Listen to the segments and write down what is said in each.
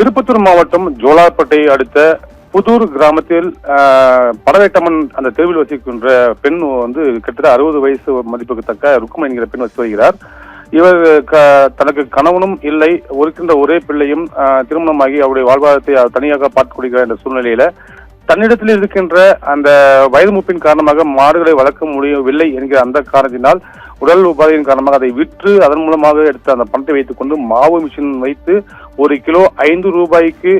திருப்பத்தூர் மாவட்டம் ஜோலார்பேட்டை அடுத்த புதூர் கிராமத்தில் படவேட்டம்மன் அந்த தெருவில் வசிக்கின்ற பெண் கிட்டத்தட்ட 60 வயசு மதிப்புக்கு தக்க ருக்குமணி என்கிற பெண் வசித்து வருகிறார். இவர் தனக்கு கணவனும் இல்லை, இருக்கின்ற ஒரே பிள்ளையும் திருமணமாகி அவருடைய வாழ்வாதாரத்தை தனியாக பார்த்துக் கொள்கிறார் என்ற சூழ்நிலையில தன்னிடத்தில் இருக்கின்ற அந்த வயது மூப்பின் காரணமாக மாடுகளை வளர்க்க முடியவில்லை என்கிற அந்த காரணத்தினால் உடல் உபாதையின் காரணமாக அதை விற்று அதன் மூலமாக எடுத்த அந்த பணத்தை வைத்துக் கொண்டு மாவு மிஷின் வைத்து 1 கிலோ 5 ரூபாய்க்கு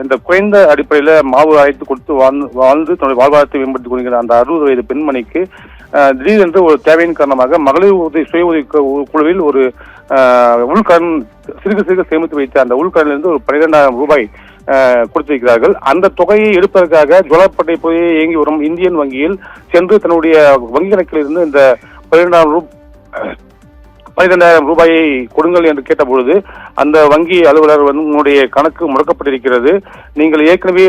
இந்த குறைந்த அடிப்படையில மாவு அழைத்து கொடுத்து வாழ்ந்து தன்னுடைய வாழ்வாதாரத்தை மேம்படுத்திக் கொள்கிற அந்த 60 வயது பெண்மணிக்கு திடீரென்று ஒரு தேவையின் காரணமாக மகளிர் சுய உதவி குழுவில் ஒரு உள்கடன் சிறுக சேமித்து வைத்த அந்த உள்கடனிலிருந்து ஒரு 12,000 ரூபாய் கொடுத்திருக்கிறார்கள். அந்த தொகையை எடுப்பதற்காக ஜோலார்பேட்டை போய் இயங்கி வரும் இந்தியன் வங்கியில் சென்று தன்னுடைய வங்கி கணக்கில் இருந்து இந்த 12,000 ரூபாயை கொடுங்கள் என்று கேட்டபொழுது அந்த வங்கி அலுவலர் உங்களுடைய கணக்கு முடக்கப்பட்டிருக்கிறது, நீங்கள் ஏற்கனவே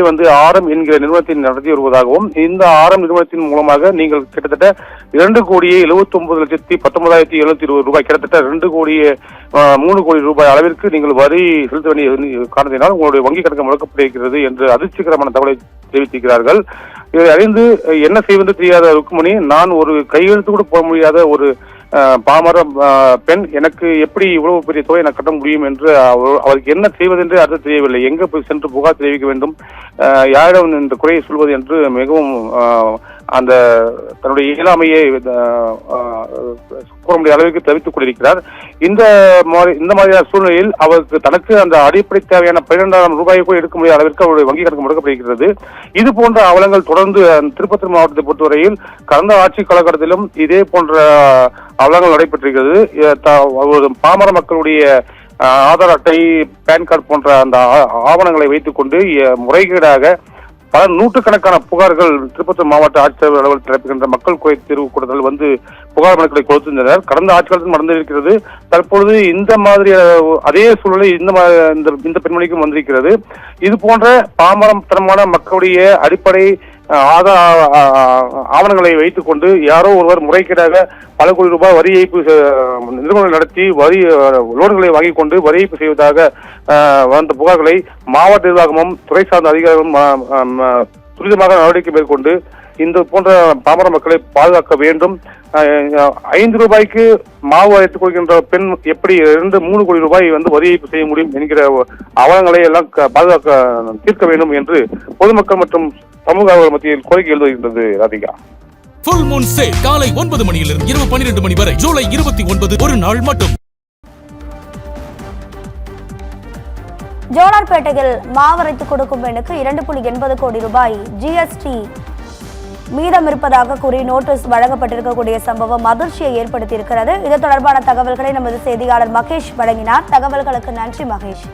ஆரம் என்கிற நிறுவனத்தை நடத்தி வருவதாகவும் இந்த ஆரம் நிறுவனத்தின் மூலமாக நீங்கள் கிட்டத்தட்ட 2,79,19,720 ரூபாய் கிட்டத்தட்ட 2,03 கோடி ரூபாய் அளவிற்கு நீங்கள் வரி செலுத்த வேண்டிய காரணத்தினால் உங்களுடைய வங்கி கணக்கு முடக்கப்பட்டிருக்கிறது என்று அதிர்ச்சிகரமான தகவலை தெரிவித்திருக்கிறார்கள். இதை அறிந்து என்ன செய்வது தெரியாத ருக்குமணி, நான் ஒரு கையெழுத்து கூட போட முடியாத ஒரு பாமர பெண், எனக்கு எப்படி இவ்வளவு பெரிய தொகை எனக்கு கட்ட முடியும் என்று அவருக்கு என்ன செய்வதென்று அது தெரியவில்லை. எங்க போய் சென்று புகார் தெரிவிக்க வேண்டும், யாரிடம் இந்த குறையை சொல்வது என்று மிகவும் அந்த தன்னுடைய இயலாமையை கூற முடிய அளவிற்கு தவித்துக் கொண்டிருக்கிறார். இந்த மாதிரியான சூழ்நிலையில் அவருக்கு தனக்கு அந்த அடிப்படை தேவையான 12,000 ரூபாயை கூட எடுக்க முடியாத அளவிற்கு அவருடைய வங்கி கணக்கு முடக்கப்படுகிறது. இது போன்ற அவலங்கள் தொடர்ந்து திருப்பத்தூர் மாவட்டத்தை பொறுத்தவரையில் கடந்த ஆட்சி காலகட்டத்திலும் இதே போன்ற அவலங்கள் நடைபெற்றிருக்கிறது. பாமர மக்களுடைய ஆதார் அட்டை, பேன் கார்டு போன்ற அந்த ஆவணங்களை வைத்துக் கொண்டு முறைகேடாக பல நூற்றுக்கணக்கான புகார்கள் திருப்பத்தூர் மாவட்ட ஆட்சித்தலைவர் அலுவலகத்தில் நடப்புகின்ற மக்கள் குறை தீர்வு கூட்டத்தில் புகார் மனுக்களை கொடுத்திருந்தனர். கடந்த ஆட்சி காலத்தில் நடந்திருக்கிறது. தற்பொழுது இந்த மாதிரி அதே சூழ்நிலை இந்த பெண்மணிக்கும் வந்திருக்கிறது. இது போன்ற பாமரத்தனமான மக்களுடைய அடிப்படை ஆவணங்களை வைத்துக் கொண்டு யாரோ ஒருவர் முறைகேடாக பல கோடி ரூபாய் வரி ஏய்ப்பு நிறுவனங்கள் நடத்தி வரி லோன்களை வாங்கிக் கொண்டு வரி ஏய்ப்பு செய்வதாக வந்த புகார்களை மாவட்ட நிர்வாகமும் துறை சார்ந்த அதிகாரிகளும் துரிதமாக நடவடிக்கை மேற்கொண்டு இந்த போன்ற பாமர மக்களை பாதுகாக்க வேண்டும். 5 ரூபாய்க்கு மாவு அரைத்துக் கொள்கின்ற பெண் எப்படி 2-3 கோடி ரூபாய் வரி ஏய்ப்பு செய்ய முடியும் என்கிற அவலங்களை எல்லாம் பாதுகாக்க தீர்க்க வேண்டும் என்று பொதுமக்கள் மற்றும் சமூக மத்தியில் கோரிக்கை எழுதுகின்றது. ராதிகா, ஃபுல் மூன் சேல் காலை 9 மணியிலிருந்து இரவு 12 மணி வரை ஜூலை 29 ஒரு நாள் மட்டும். ஜோலார்பேட்டையில் மாவரைத்து கொடுக்கும் பெண்ணுக்கு 2.80 கோடி ரூபாய் ஜிஎஸ்டி மீதம் இருப்பதாக கூறி நோட்டீஸ் வழங்கப்பட்டிருக்கக்கூடிய சம்பவம் அதிர்ச்சியை ஏற்படுத்தியிருக்கிறது. இது தொடர்பான தகவல்களை நமது செய்தியாளர் மகேஷ் வழங்கினார். தகவல்களுக்கு நன்றி மகேஷ்.